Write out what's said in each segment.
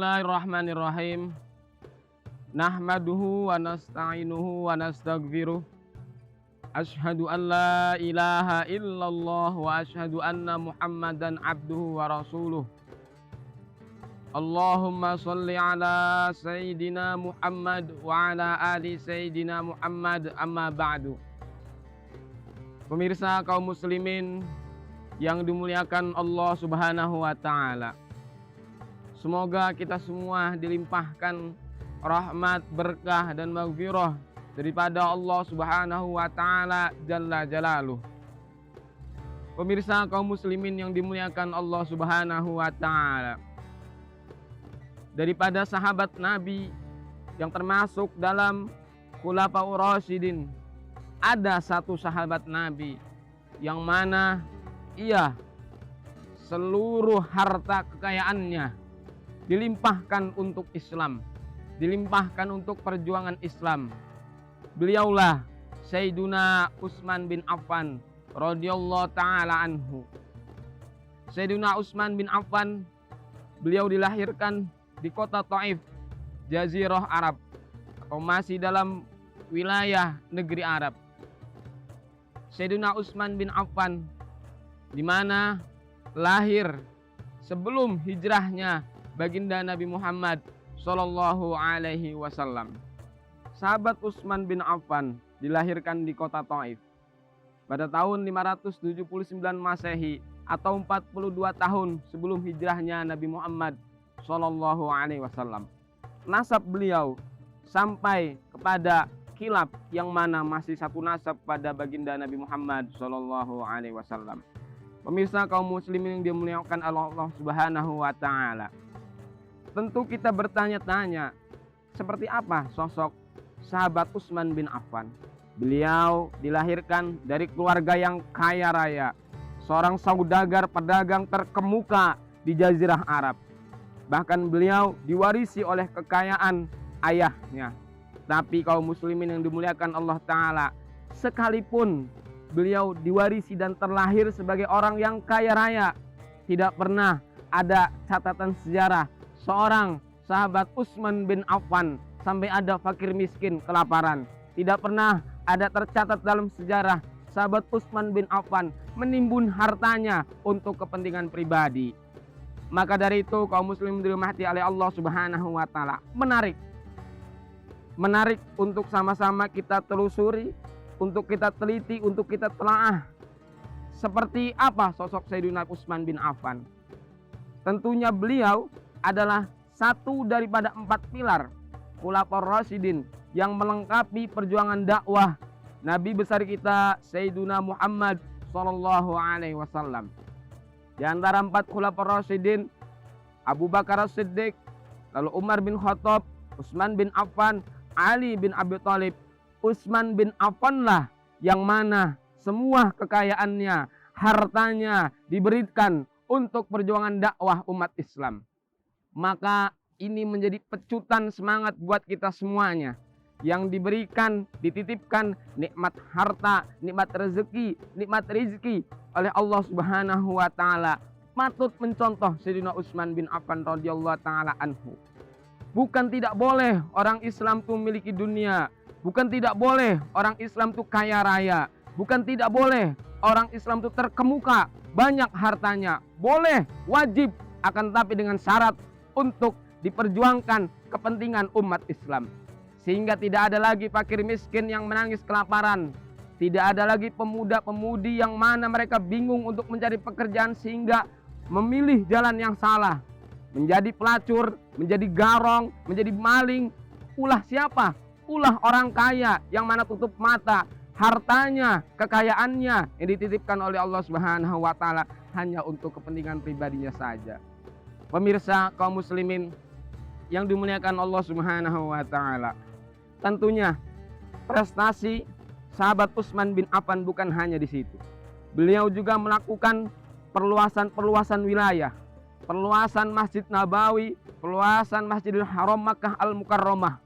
Bismillahirrahmanirrahim. Nahmaduhu wa nasta'inuhu wa nastaghfiruh. Asyhadu an la ilaha illallah wa asyhadu anna Muhammadan abduhu wa rasuluh. Allahumma sholli ala Sayyidina Muhammad wa ala ali Sayyidina Muhammad, amma ba'du. Pemirsa kaum muslimin yang dimuliakan Allah Subhanahu wa ta'ala, semoga kita semua dilimpahkan rahmat, berkah dan maghfirah daripada Allah Subhanahu wa ta'ala jalla jalaluh. Pemirsa kaum muslimin yang dimuliakan Allah Subhanahu wa ta'ala, daripada sahabat Nabi yang termasuk dalam Khulafaur Rasyidin, ada satu sahabat Nabi yang mana ia seluruh harta kekayaannya dilimpahkan untuk Islam, dilimpahkan untuk perjuangan Islam. Beliaulah Sayyiduna Utsman bin Affan radhiyallahu ta'ala anhu. Sayyiduna Utsman bin Affan, beliau dilahirkan di kota Thaif, Jazirah Arab, atau masih dalam wilayah negeri Arab. Sayyiduna Utsman bin Affan di mana lahir sebelum hijrahnya baginda Nabi Muhammad Sallallahu Alaihi Wasallam. Sahabat Utsman bin Affan dilahirkan di kota Thaif pada tahun 579 Masehi atau 42 tahun sebelum hijrahnya Nabi Muhammad Sallallahu Alaihi Wasallam. Nasab beliau sampai kepada khilaf yang mana masih satu nasab pada baginda Nabi Muhammad Sallallahu Alaihi Wasallam. Pemirsa kaum muslimin yang dimuliakan Allah Subhanahu wa ta'ala, tentu kita bertanya-tanya, seperti apa sosok sahabat Utsman bin Affan? Beliau dilahirkan dari keluarga yang kaya raya, seorang saudagar pedagang terkemuka di Jazirah Arab. Bahkan beliau diwarisi oleh kekayaan ayahnya. Tapi kaum muslimin yang dimuliakan Allah Ta'ala, sekalipun beliau diwarisi dan terlahir sebagai orang yang kaya raya, tidak pernah ada catatan sejarah seorang sahabat Utsman bin Affan sampai ada fakir miskin kelaparan. Tidak pernah ada tercatat dalam sejarah sahabat Utsman bin Affan menimbun hartanya untuk kepentingan pribadi. Maka dari itu kaum muslimin dirahmati oleh Allah Subhanahu wa ta'ala, menarik untuk sama-sama kita telusuri, untuk kita teliti, untuk kita telaah seperti apa sosok Sayyidina Utsman bin Affan. Tentunya beliau adalah satu daripada 4 pilar Khulafaur Rasyidin yang melengkapi perjuangan dakwah Nabi besar kita Sayyidina Muhammad Sallallahu Alaihi Wasallam. Di antara 4 Khulafaur Rasyidin, Abu Bakar As-Siddiq, lalu Umar bin Khattab, Utsman bin Affan, Ali bin Abi Thalib. Utsman bin Affan lah yang mana semua kekayaannya, hartanya diberikan untuk perjuangan dakwah umat Islam. Maka ini menjadi pecutan semangat buat kita semuanya yang diberikan, dititipkan nikmat harta, nikmat rezeki, nikmat rizki oleh Allah Subhanahu wa ta'ala. Patut mencontoh Sayyidina Utsman bin Affan radhiyallahu ta'ala anhu. Bukan tidak boleh orang Islam itu memiliki dunia, bukan tidak boleh orang Islam itu kaya raya, bukan tidak boleh orang Islam itu terkemuka, banyak hartanya. Boleh, wajib, akan tapi dengan syarat untuk diperjuangkan kepentingan umat Islam. Sehingga tidak ada lagi fakir miskin yang menangis kelaparan. Tidak ada lagi pemuda-pemudi yang mana mereka bingung untuk mencari pekerjaan sehingga memilih jalan yang salah. Menjadi pelacur, menjadi garong, menjadi maling. Ulah siapa? Ulah orang kaya yang mana tutup mata. Hartanya, kekayaannya yang dititipkan oleh Allah Subhanahu wa ta'ala hanya untuk kepentingan pribadinya saja. Pemirsa kaum muslimin yang dimuliakan Allah Subhanahu wa ta'ala, tentunya prestasi sahabat Utsman bin Affan bukan hanya di situ. Beliau juga melakukan perluasan wilayah, perluasan Masjid Nabawi, perluasan Masjidil Haram Makkah Al-Mukarramah.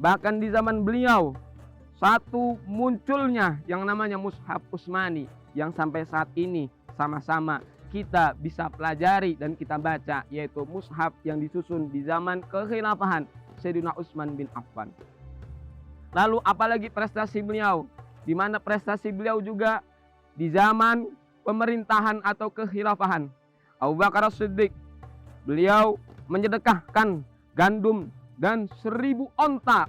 Bahkan di zaman beliau satu munculnya yang namanya Mushaf Utsmani yang sampai saat ini sama-sama kita bisa pelajari dan kita baca, yaitu mushaf yang disusun di zaman kekhilafahan Sayyidina Utsman bin Affan. Lalu apalagi prestasi beliau, di mana prestasi beliau juga di zaman pemerintahan atau kekhilafahan Abu Bakar As-Siddiq. Beliau menyedekahkan gandum dan 1000 onta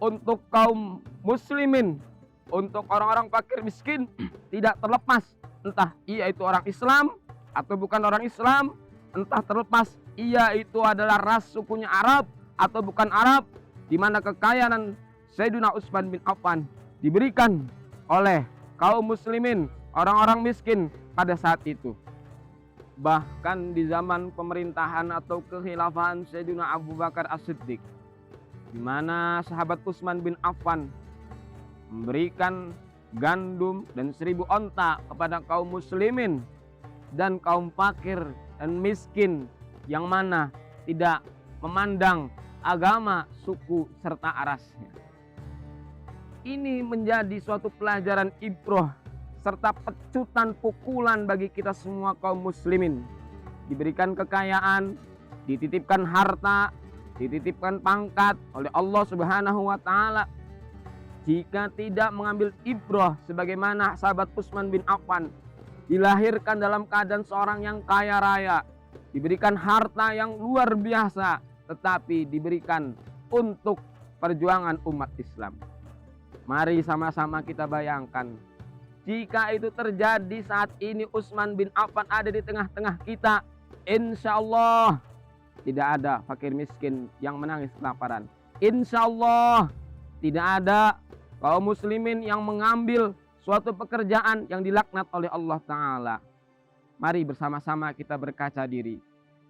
untuk kaum muslimin, untuk orang-orang fakir miskin, tidak terlepas entah ia itu orang Islam atau bukan orang Islam, entah terlepas ia itu adalah ras sukunya Arab atau bukan Arab, di mana kekayaan Sayyidina Utsman bin Affan diberikan oleh kaum muslimin, orang-orang miskin pada saat itu. Bahkan di zaman pemerintahan atau kekhilafahan Sayyidina Abu Bakar As-Siddiq, di mana sahabat Utsman bin Affan memberikan gandum dan 1000 onta kepada kaum muslimin dan kaum fakir dan miskin yang mana tidak memandang agama, suku, serta arasnya. Ini menjadi suatu pelajaran ibrah serta pecutan pukulan bagi kita semua kaum muslimin. Diberikan kekayaan, dititipkan harta, dititipkan pangkat oleh Allah Subhanahu wa taala. Jika tidak mengambil ibrah sebagaimana sahabat Utsman bin Affan, dilahirkan dalam keadaan seorang yang kaya raya, diberikan harta yang luar biasa, tetapi diberikan untuk perjuangan umat Islam. Mari sama-sama kita bayangkan, jika itu terjadi saat ini Utsman bin Affan ada di tengah-tengah kita, insya Allah tidak ada fakir miskin yang menangis kelaparan. Insya Allah tidak ada kaum muslimin yang mengambil suatu pekerjaan yang dilaknat oleh Allah Ta'ala. Mari bersama-sama kita berkaca diri.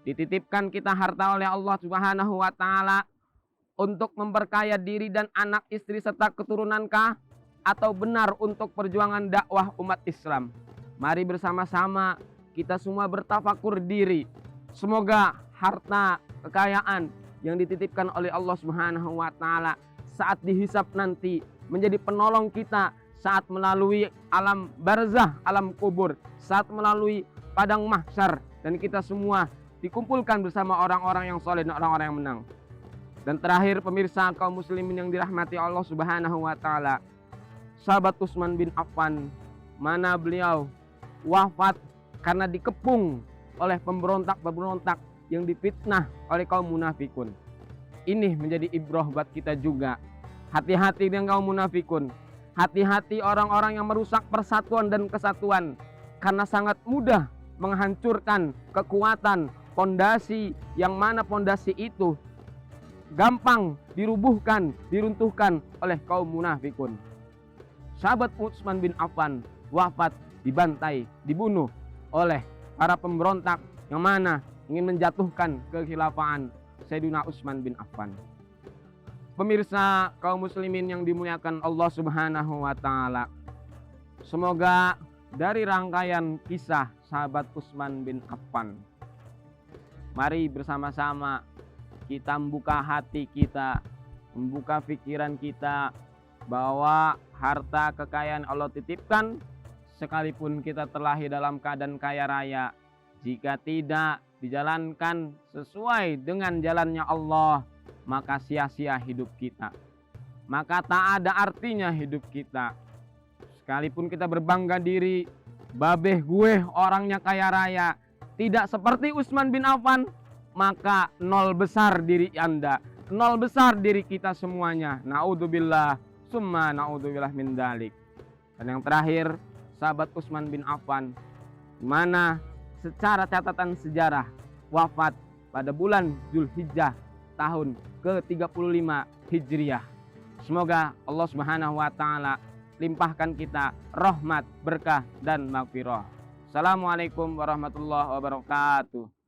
Dititipkan kita harta oleh Allah Subhanahu wa Ta'ala untuk memperkaya diri dan anak istri serta keturunankah, atau benar untuk perjuangan dakwah umat Islam? Mari bersama-sama kita semua bertafakur diri. Semoga harta kekayaan yang dititipkan oleh Allah Subhanahu wa Ta'ala saat dihisab nanti menjadi penolong kita saat melalui alam barzah, alam kubur, saat melalui padang mahsyar, dan kita semua dikumpulkan bersama orang-orang yang soleh dan orang-orang yang menang. Dan terakhir pemirsa kaum muslimin yang dirahmati Allah Subhanahu wa Ta'ala, sahabat Utsman bin Affan, mana beliau wafat karena dikepung oleh pemberontak-pemberontak yang difitnah oleh kaum munafikun. Ini menjadi ibrah buat kita juga. Hati-hati dengan kaum munafikun. Hati-hati orang-orang yang merusak persatuan dan kesatuan, karena sangat mudah menghancurkan kekuatan pondasi yang mana pondasi itu gampang dirubuhkan, diruntuhkan oleh kaum munafikun. Sahabat Utsman bin Affan wafat, dibantai, dibunuh oleh para pemberontak yang mana ingin menjatuhkan kekhilafahan Sayyidina Utsman bin Affan. Pemirsa kaum muslimin yang dimuliakan Allah Subhanahu wa Ta'ala, semoga dari rangkaian kisah sahabat Utsman bin Affan, mari bersama-sama kita membuka hati kita, membuka pikiran kita, bahwa harta kekayaan Allah titipkan, sekalipun kita terlahir dalam keadaan kaya raya, jika tidak dijalankan sesuai dengan jalannya Allah, maka sia-sia hidup kita, maka tak ada artinya hidup kita. Sekalipun kita berbangga diri, babeh gue orangnya kaya raya, tidak seperti Utsman bin Affan, maka nol besar diri Anda, nol besar diri kita semuanya. Naudzubillah, summa naudzubillah min dalik. Dan yang terakhir, sahabat Utsman bin Affan, mana secara catatan sejarah wafat pada bulan Zulhijjah tahun ke-35 Hijriah. Semoga Allah Subhanahu wa Ta'ala limpahkan kita rahmat, berkah, dan maghfirah. Assalamualaikum warahmatullahi wabarakatuh.